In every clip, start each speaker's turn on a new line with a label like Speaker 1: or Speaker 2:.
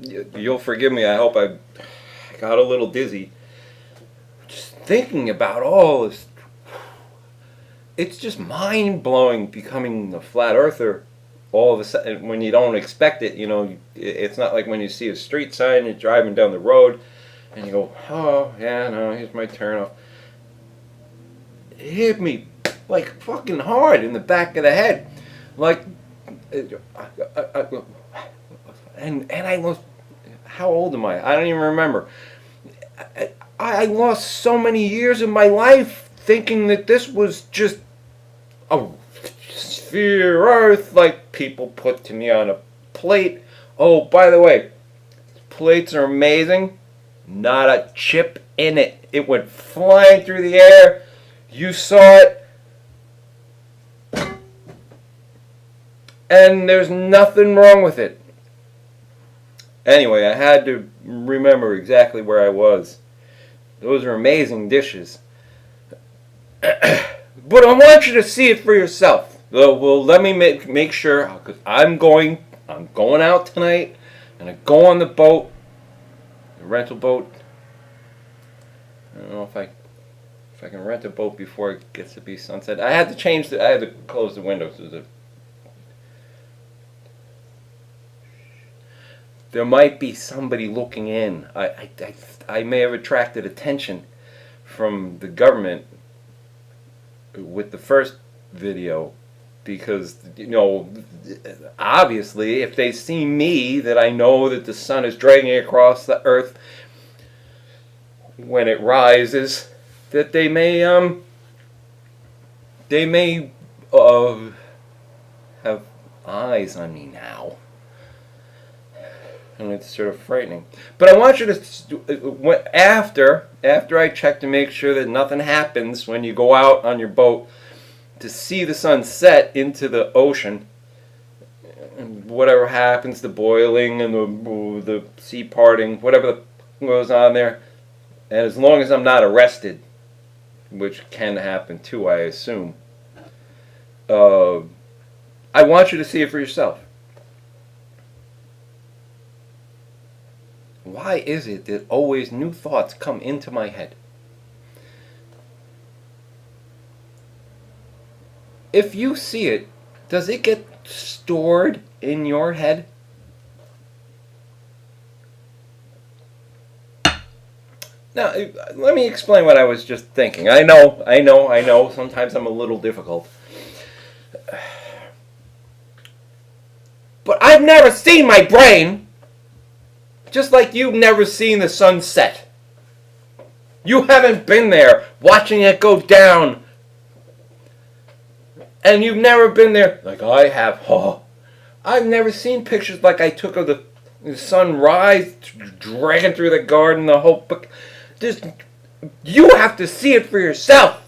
Speaker 1: You'll forgive me. I hope I got a little dizzy. Just thinking about all this. It's just mind blowing becoming a flat earther all of a sudden when you don't expect it. It's not like when you see a street sign and you're driving down the road and you go, oh, yeah, no, here's my turn off. It hit me like fucking hard in the back of the head. Like, and I was, how old am I? I don't even remember. I lost so many years of my life thinking that this was just a sphere Earth like people put to me on a plate. Oh, by the way, plates are amazing. Not a chip in it. It went flying through the air. You saw it. And there's nothing wrong with it. Anyway, I had to remember exactly where I was. Those are amazing dishes. But I want you to see it for yourself. Well, let me make sure, because I'm going out tonight, and I go on the boat, the rental boat. I don't know if I can rent a boat before it gets to be sunset. I had to close the windows. There might be somebody looking in. I may have attracted attention from the government with the first video because, obviously, if they see me, that I know that the sun is dragging across the earth when it rises, that they may have eyes on me now. And it's sort of frightening. But I want you to, after I check to make sure that nothing happens when you go out on your boat, to see the sun set into the ocean, and whatever happens, the boiling and the sea parting, whatever goes on there, and as long as I'm not arrested, which can happen too, I assume, I want you to see it for yourself. Why is it that always new thoughts come into my head? If you see it, does it get stored in your head? Now, let me explain what I was just thinking. I know. Sometimes I'm a little difficult. But I've never seen my brain. Just like you've never seen the sun set. You haven't been there watching it go down. And you've never been there like I have. Oh, I've never seen pictures like I took of the sunrise dragging through the garden, the whole book. You have to see it for yourself.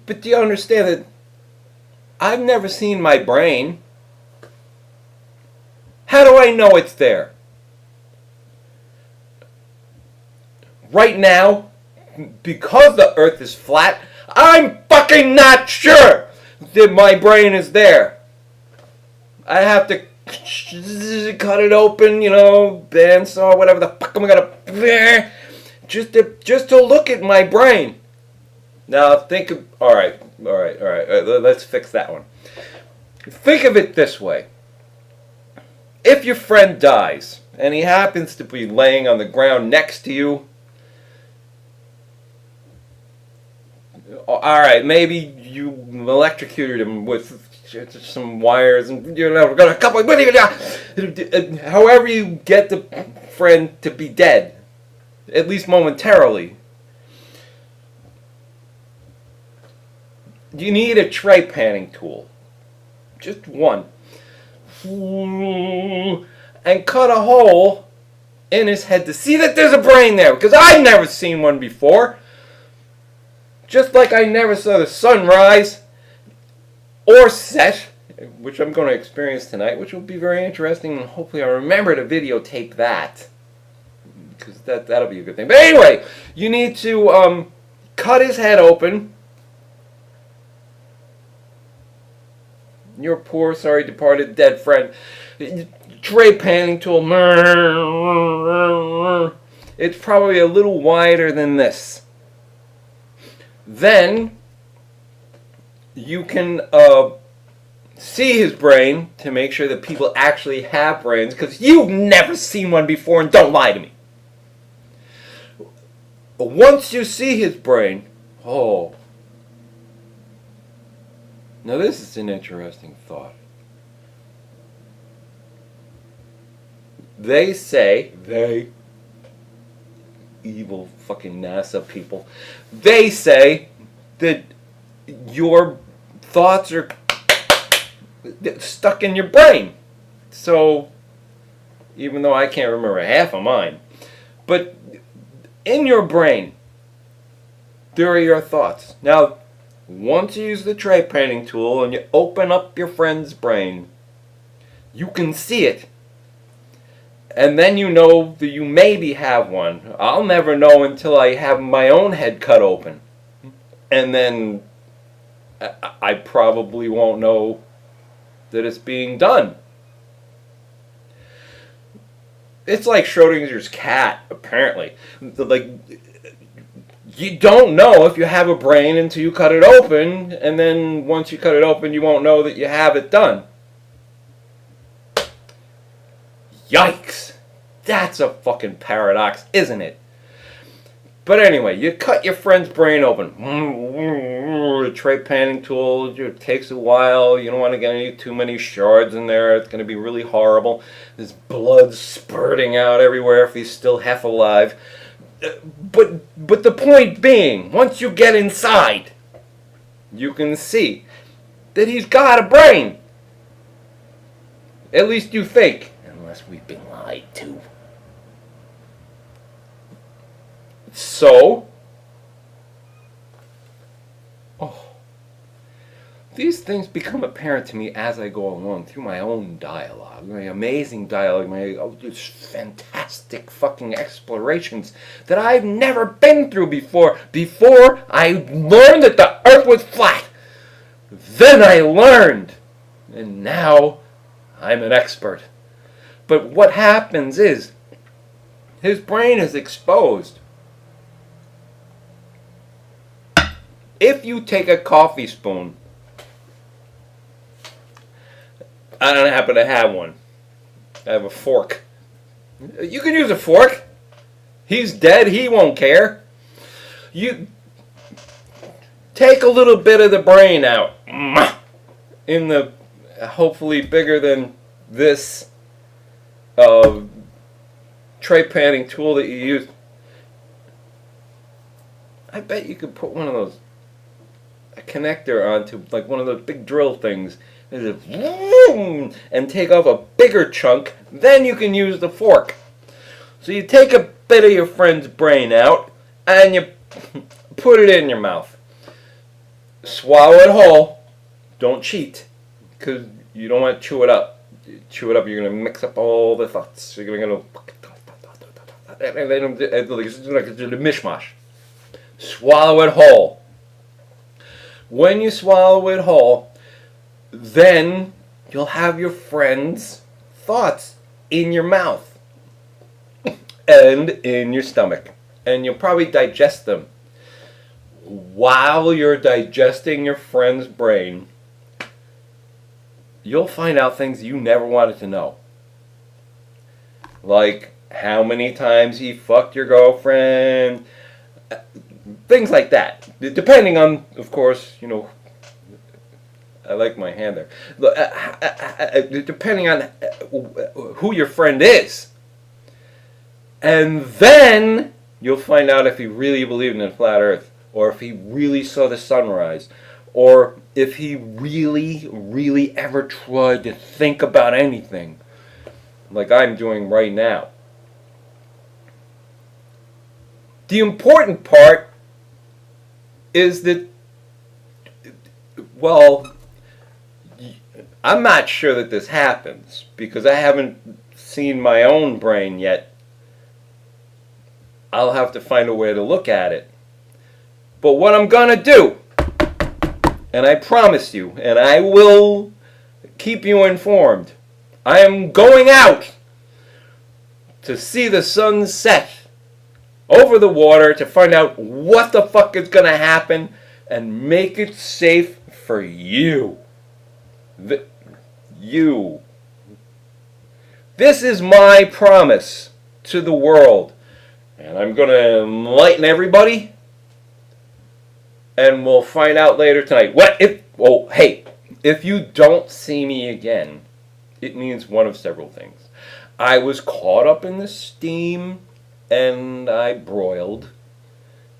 Speaker 1: But do you understand that I've never seen my brain? How do I know it's there? Right now, because the earth is flat, I'm fucking not sure that my brain is there. I have to cut it open, bandsaw, whatever the fuck I'm gonna, just to look at my brain. Now think of, all right, let's fix that one. Think of it this way. If your friend dies, and he happens to be laying on the ground next to you, all right, maybe you electrocuted him with some wires, and got a couple. However, you get the friend to be dead, at least momentarily. You need a tray panning tool, just one, and cut a hole in his head to see that there's a brain there, because I've never seen one before. Just like I never saw the sunrise or set, which I'm going to experience tonight, which will be very interesting, and hopefully I'll remember to videotape that, because that'll be a good thing. But anyway, you need to cut his head open, your poor, sorry, departed, dead friend. Tray panning tool. It's probably a little wider than this. Then you can see his brain to make sure that people actually have brains, because you've never seen one before, and don't lie to me. Once you see his brain, oh, now this is an interesting thought. They say, evil fucking NASA people, they say that your thoughts are stuck in your brain. So, even though I can't remember half of mine, but in your brain, there are your thoughts. Now, once you use the tray panning tool and you open up your friend's brain, you can see it. And then you know that you maybe have one. I'll never know until I have my own head cut open. And then I probably won't know that it's being done. It's like Schrodinger's cat, apparently. Like, you don't know if you have a brain until you cut it open, and then once you cut it open, you won't know that you have it done. Yikes! That's a fucking paradox, isn't it? But anyway, you cut your friend's brain open. The tray panning tool, it takes a while. You don't want to get any too many shards in there. It's going to be really horrible. There's blood spurting out everywhere if he's still half alive. But the point being, once you get inside, you can see that he's got a brain. At least you think. Unless we've been lied to. So, these things become apparent to me as I go along through my own dialogue, my amazing dialogue, my just fantastic fucking explorations that I've never been through before. Before I learned that the earth was flat, then I learned, and now I'm an expert. But what happens is, his brain is exposed. If you take a coffee spoon, I don't happen to have one. I have a fork. You can use a fork. He's dead. He won't care. You take a little bit of the brain out. In the hopefully bigger than this tray panning tool that you use. I bet you could put one of those, a connector onto like one of those big drill things and take off a bigger chunk. Then you can use the fork. So you take a bit of your friend's brain out and you put it in your mouth. Swallow it whole. Don't cheat, because you don't want to chew it up. Chew it up, you're going to mix up all the thoughts. You're going to it's a mishmash. Swallow it whole. When you swallow it whole, then you'll have your friend's thoughts in your mouth and in your stomach. And you'll probably digest them. While you're digesting your friend's brain, you'll find out things you never wanted to know. Like how many times he fucked your girlfriend. Things like that. Depending on, of course, you know, I like my hand there. Depending on who your friend is. And then you'll find out if he really believed in a flat earth, or if he really saw the sunrise, or if he really, really ever tried to think about anything, like I'm doing right now. The important part is that, well, I'm not sure that this happens, because I haven't seen my own brain yet. I'll have to find a way to look at it. But what I'm gonna do, and I promise you, and I will keep you informed. I am going out to see the sun set over the water to find out what the fuck is going to happen and make it safe for you. You. This is my promise to the world. And I'm going to enlighten everybody. And we'll find out later tonight. If you don't see me again, it means one of several things. I was caught up in the steam and I broiled.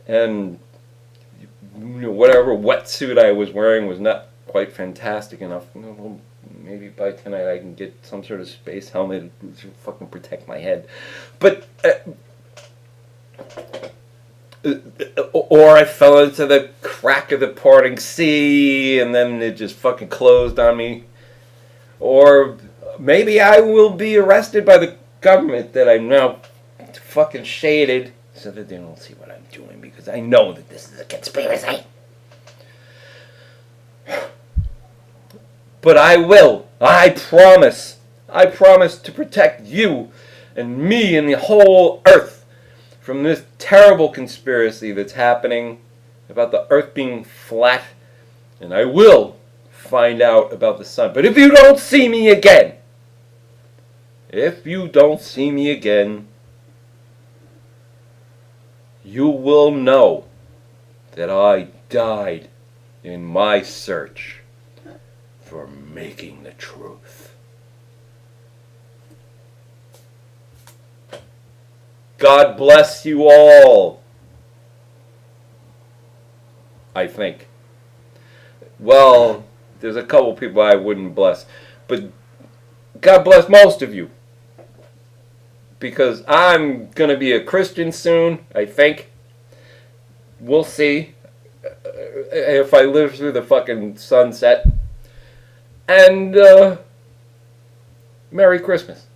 Speaker 1: And whatever wetsuit I was wearing was not quite fantastic enough. Maybe by tonight I can get some sort of space helmet to fucking protect my head. But or I fell into the crack of the parting sea and then it just fucking closed on me. Or maybe I will be arrested by the government that I'm now fucking shaded so that they don't see what I'm doing because I know that this is a conspiracy. But I will. I promise. I promise to protect you and me and the whole earth from this terrible conspiracy that's happening about the earth being flat. And I will find out about the sun. But if you don't see me again, you will know that I died in my search for making the truth. God bless you all. I think. Well, there's a couple people I wouldn't bless. But God bless most of you. Because I'm going to be a Christian soon, I think. We'll see if I live through the fucking sunset. And Merry Christmas.